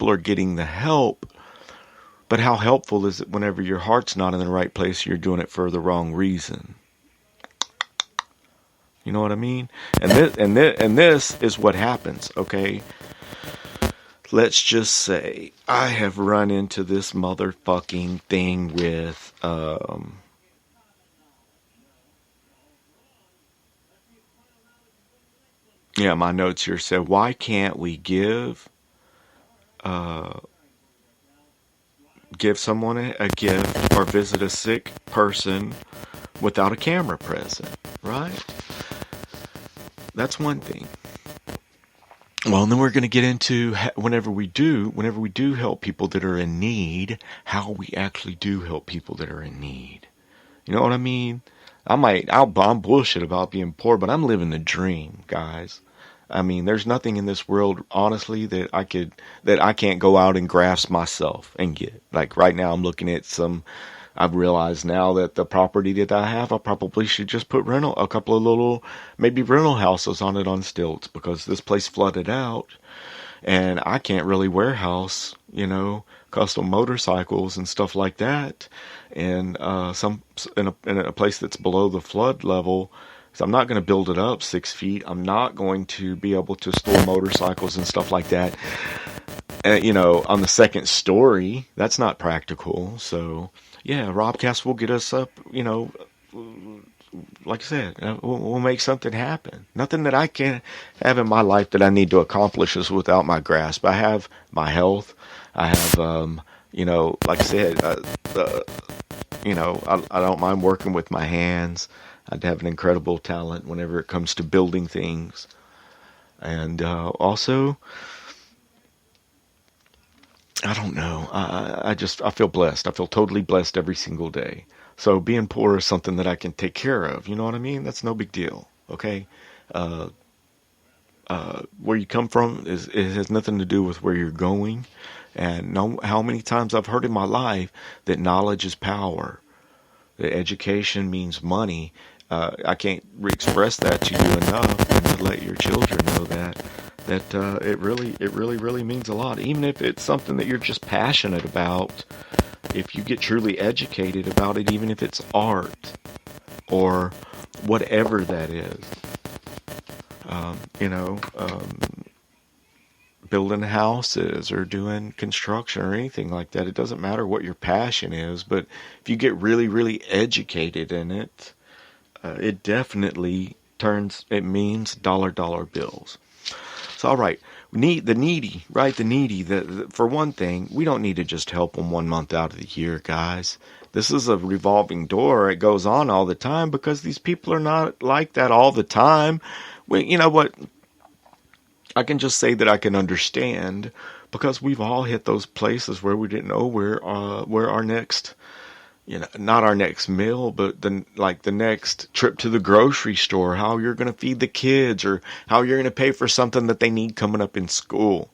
people are getting the help. But how helpful is it whenever your heart's not in the right place, you're doing it for the wrong reason? You know what I mean? And this is what happens, okay? Let's just say I have run into this motherfucking thing with yeah, my notes here said, why can't we give someone a gift or visit a sick person without a camera present, right? That's one thing. Well, and then we're going to get into whenever we do help people that are in need, how we actually do help people that are in need. You know what I mean? I'm bullshit about being poor, but I'm living the dream, guys. I mean, there's nothing in this world, honestly, that I can't go out and grasp myself and get. Like right now, I'm looking at I've realized now that the property that I have, I probably should just put a couple of little, maybe rental houses on it on stilts, because this place flooded out and I can't really warehouse, custom motorcycles and stuff like that. And, in a place that's below the flood level. So I'm not going to build it up 6 feet. I'm not going to be able to store motorcycles and stuff like that, on the second story. That's not practical. So yeah, Robcast will get us up, like I said, we'll make something happen. Nothing that I can have in my life that I need to accomplish is without my grasp. I have my health. I have, like I said, I don't mind working with my hands. I'd have an incredible talent whenever it comes to building things. And also, I don't know. I feel blessed. I feel totally blessed every single day. So being poor is something that I can take care of. You know what I mean? That's no big deal. Okay? Where you come from, it has nothing to do with where you're going. And how many times I've heard in my life that knowledge is power. That education means money. I can't express that to you enough, and to let your children know that it really means a lot. Even if it's something that you're just passionate about, if you get truly educated about it, even if it's art or whatever that is, building houses or doing construction or anything like that. It doesn't matter what your passion is, but if you get really, really educated in it, it definitely means dollar bills. So, all right, the needy, right? The needy, for one thing, we don't need to just help them 1 month out of the year, guys. This is a revolving door. It goes on all the time because these people are not like that all the time. You know what? I can just say that I can understand, because we've all hit those places where we didn't know where our next, not our next meal, but the next trip to the grocery store, how you're going to feed the kids, or how you're going to pay for something that they need coming up in school.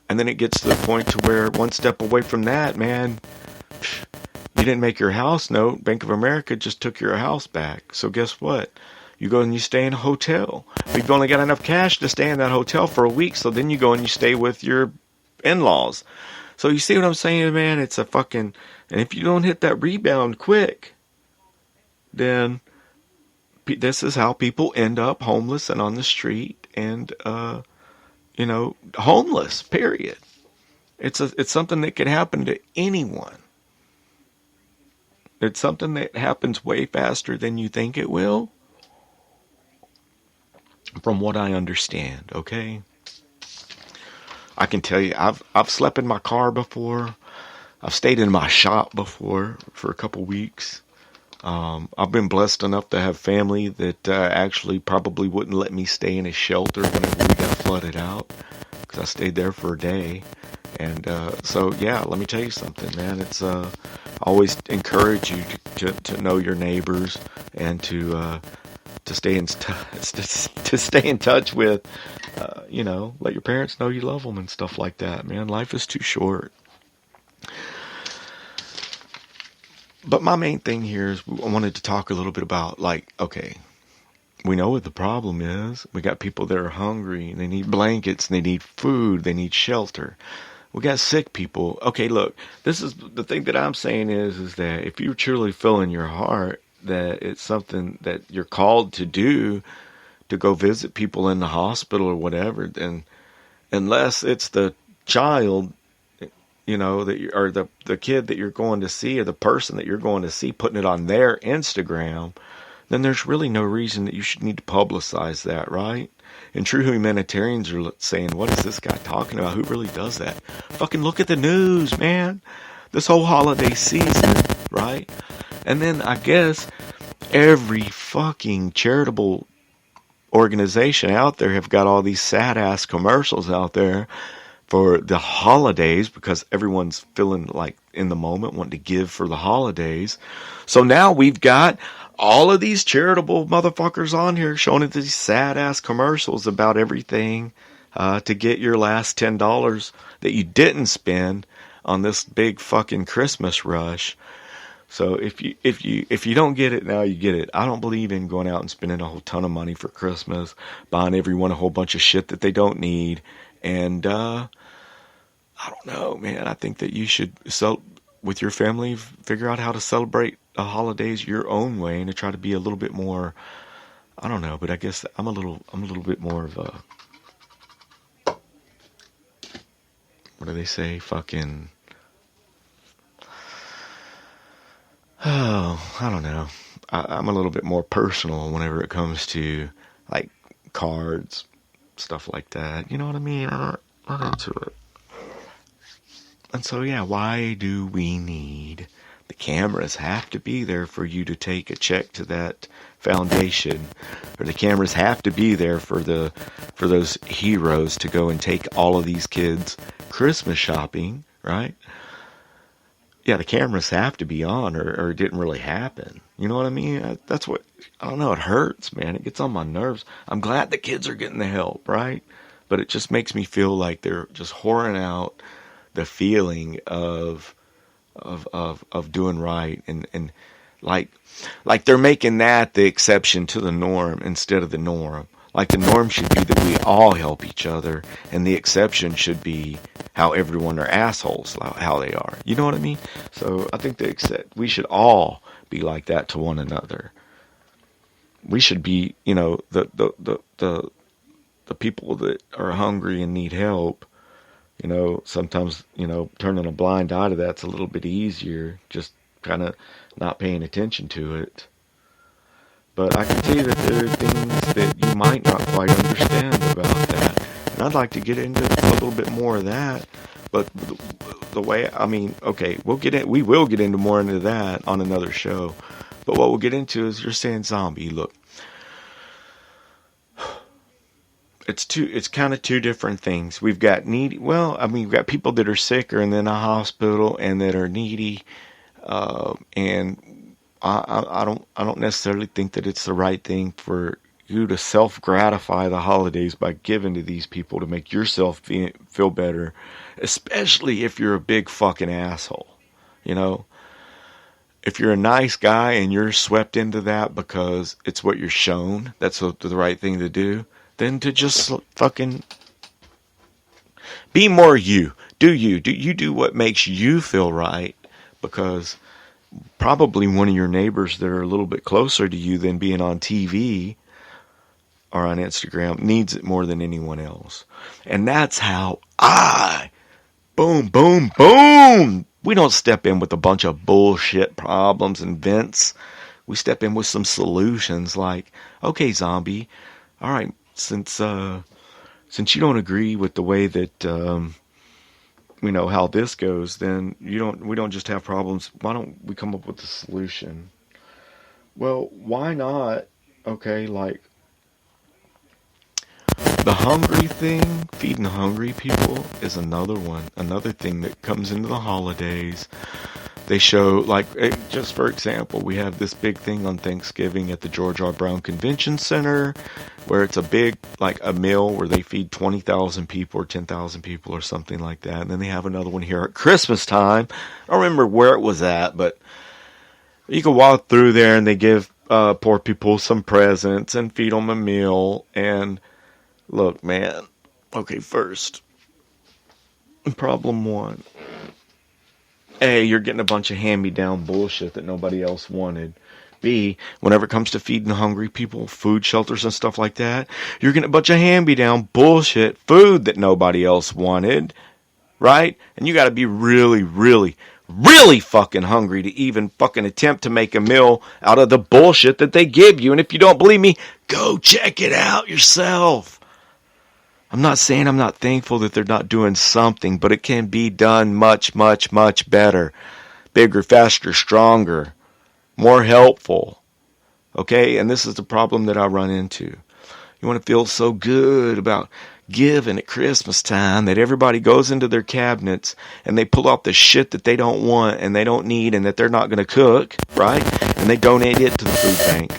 And then it gets to the point to where one step away from that, man, you didn't make your house note. Bank of America just took your house back. So guess what? You go and you stay in a hotel. But you've only got enough cash to stay in that hotel for a week, so then you go and you stay with your in-laws. So you see what I'm saying, man? It's a fucking... And if you don't hit that rebound quick, then this is how people end up homeless and on the street and, homeless, period. It's something that can happen to anyone. It's something that happens way faster than you think it will, from what I understand, okay? I can tell you, I've slept in my car before. I've stayed in my shop before for a couple weeks. I've been blessed enough to have family that actually probably wouldn't let me stay in a shelter whenever we got flooded out, because I stayed there for a day. And so, yeah, let me tell you something, man. It's always encourage you to know your neighbors and to stay in touch with, let your parents know you love them and stuff like that, man. Life is too short. But my main thing here is I wanted to talk a little bit about, okay, we know what the problem is. We got people that are hungry, and they need blankets, and they need food, they need shelter. We got sick people. Okay, look, this is the thing that I'm saying is that if you truly feel in your heart that it's something that you're called to do, to go visit people in the hospital or whatever, then unless it's the child, that you, or the kid that you're going to see, or the person that you're going to see putting it on their Instagram, then there's really no reason that you should need to publicize that, right? And true humanitarians are saying, what is this guy talking about? Who really does that? Fucking look at the news, man. This whole holiday season, right? And then I guess every fucking charitable organization out there have got all these sad ass commercials out there for the holidays because everyone's feeling like in the moment wanting to give for the holidays. So now we've got all of these charitable motherfuckers on here showing these sad ass commercials about everything to get your last $10 that you didn't spend on this big fucking Christmas rush. So if you don't get it now, you get it. I don't believe in going out and spending a whole ton of money for Christmas, buying everyone a whole bunch of shit that they don't need, and I don't know, man. I think that you should with your family, figure out how to celebrate the holidays your own way, and to try to be a little bit more. I don't know, but I guess I'm a little bit more of a. What do they say? Fucking. Oh, I don't know. I'm a little bit more personal whenever it comes to like cards, stuff like that. You know what I mean? I'm not into it. And so, yeah, why do we need the cameras? Have to be there for you to take a check to that foundation, or the cameras have to be there for those heroes to go and take all of these kids Christmas shopping, right? Yeah, the cameras have to be on, or it didn't really happen. You know what I mean? That's what, I don't know, it hurts, man. It gets on my nerves. I'm glad the kids are getting the help, right? But it just makes me feel like they're just whoring out the feeling of doing right, and like they're making that the exception to the norm instead of the norm. Like the norm should be that we all help each other, and the exception should be how everyone are assholes, how they are. You know what I mean? So I think we should all be like that to one another. We should be, the people that are hungry and need help. Sometimes, turning a blind eye to that's a little bit easier, just kind of not paying attention to it. But I can tell you that there are things that you might not quite understand about that. And I'd like to get into a little bit more of that. But the way, okay, we will get into more into that on another show. But what we'll get into is, you're saying zombie. Look, it's kind of two different things. We've got needy. Well, we've got people that are sick or in a hospital and that are needy, and I don't necessarily think that it's the right thing for you to self-gratify the holidays by giving to these people to make yourself feel better, especially if you're a big fucking asshole. If you're a nice guy and you're swept into that because it's what you're shown, that's the right thing to do, then to just fucking be more you. Do you do what makes you feel right, because probably one of your neighbors that are a little bit closer to you than being on TV or on Instagram needs it more than anyone else. And that's how boom, boom, boom. We don't step in with a bunch of bullshit problems and vents. We step in with some solutions like, okay, zombie, all right, since you don't agree with the way that how this goes, then we don't just have problems. Why don't we come up with a solution? Well, why not? Okay, like the hungry thing, feeding hungry people is another thing that comes into the holidays. They show, just for example, we have this big thing on Thanksgiving at the George R. Brown Convention Center, where it's a big, a meal where they feed 20,000 people or 10,000 people or something like that. And then they have another one here at Christmas time. I don't remember where it was at, but you can walk through there and they give poor people some presents and feed them a meal. And look, man, okay, first, Problem one. A, you're getting a bunch of hand-me-down bullshit that nobody else wanted. B, whenever it comes to feeding hungry people, food shelters and stuff like that, you're getting a bunch of hand-me-down bullshit food that nobody else wanted, right? And you gotta be really, really, really fucking hungry to even fucking attempt to make a meal out of the bullshit that they give you. And if you don't believe me, go check it out yourself. I'm not saying I'm not thankful that they're not doing something, but it can be done much, much, much better. Bigger, faster, stronger, more helpful. Okay? And this is the problem that I run into. You want to feel so good about giving at Christmas time that everybody goes into their cabinets and they pull out the shit that they don't want and they don't need and that they're not going to cook, right? And they donate it to the food bank.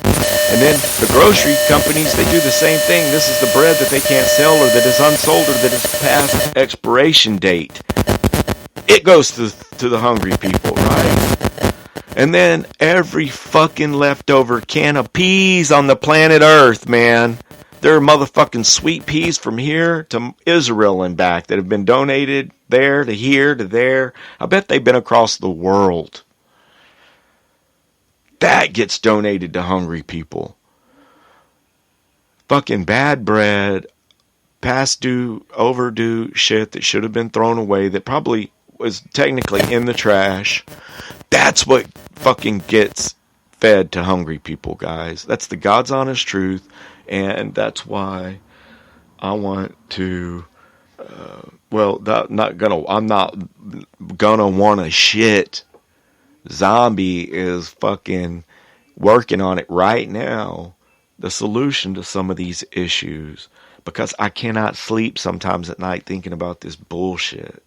And then the grocery companies, they do the same thing. This is the bread that they can't sell or that is unsold or that is past expiration date. It goes to the hungry people, right? And then every fucking leftover can of peas on the planet Earth, man. There are motherfucking sweet peas from here to Israel and back that have been donated there to here to there. I bet they've been across the world. That gets donated to hungry people. Fucking bad bread, past due, overdue shit that should have been thrown away that probably was technically in the trash. That's what fucking gets fed to hungry people, guys. That's the God's honest truth. And that's why I want to, I'm not gonna want to shit. Zombie is fucking working on it right now, the solution to some of these issues, because I cannot sleep sometimes at night thinking about this bullshit.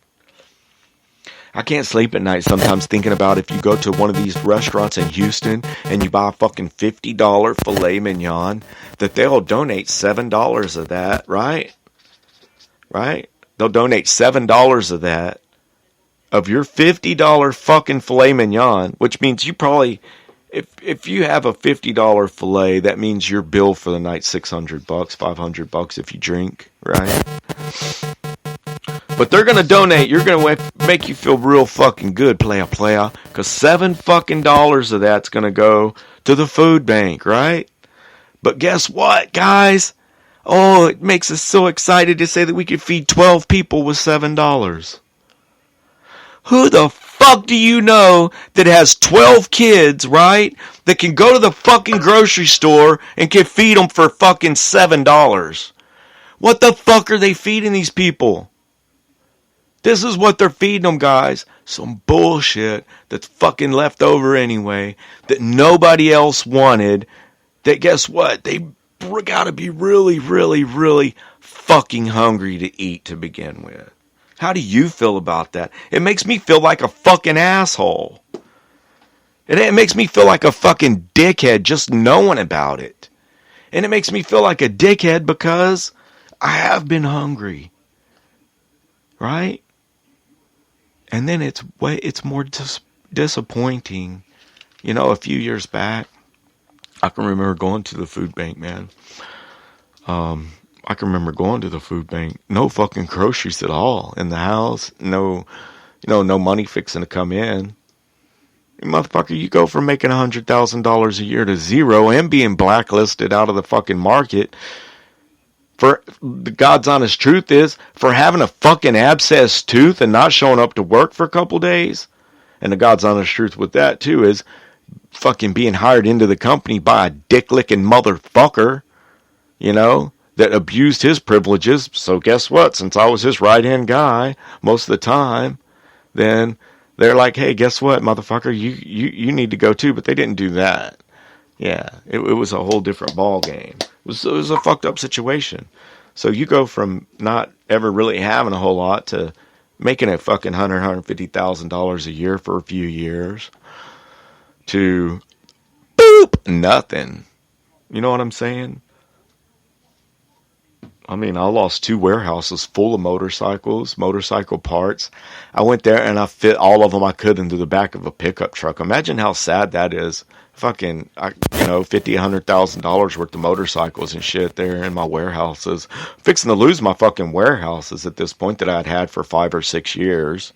I can't sleep at night sometimes thinking about if you go to one of these restaurants in Houston and you buy a fucking $50 filet mignon, that they'll donate $7 of that, right? Right? They'll donate $7 of that, of your $50 fucking filet mignon, which means you probably, if you have a $50 filet, that means your bill for the night $600, $500 if you drink, right? But they're gonna donate. You're gonna make you feel real fucking good, playa, because $7 fucking of that's gonna go to the food bank, right? But guess what, guys? Oh, it makes us so excited to say that we could feed 12 people with $7. Who the fuck do you know that has 12 kids, right? That can go to the fucking grocery store and can feed them for fucking $7? What the fuck are they feeding these people? This is what they're feeding them, guys. Some bullshit that's fucking left over anyway, that nobody else wanted, that guess what? They gotta be really, really, really fucking hungry to eat to begin with. How do you feel about that? It makes me feel like a fucking asshole. It makes me feel like a fucking dickhead just knowing about it. And it makes me feel like a dickhead because I have been hungry. Right? And then it's more disappointing. You know, a few years back, I can remember going to the food bank, man. I can remember going to the food bank. No fucking groceries at all in the house. No, no money fixing to come in. Motherfucker, you go from making $100,000 a year to zero and being blacklisted out of the fucking market. For the God's honest truth is, for having a fucking abscess tooth and not showing up to work for a couple days. And the God's honest truth with that too is fucking being hired into the company by a dick-licking motherfucker, that abused his privileges. So guess what? Since I was his right-hand guy most of the time, then they're like, hey, guess what, motherfucker? You need to go too. But they didn't do that. Yeah, it was a whole different ball game. It was a fucked up situation. So you go from not ever really having a whole lot to making a fucking $150,000 a year for a few years to boop, nothing. You know what I'm saying? I mean, I lost two warehouses full of motorcycles, motorcycle parts. I went there and I fit all of them I could into the back of a pickup truck. Imagine how sad that is. Fucking, $50,000-$100,000 worth of motorcycles and shit there in my warehouses. Fixing to lose my fucking warehouses at this point that I'd had for 5 or 6 years.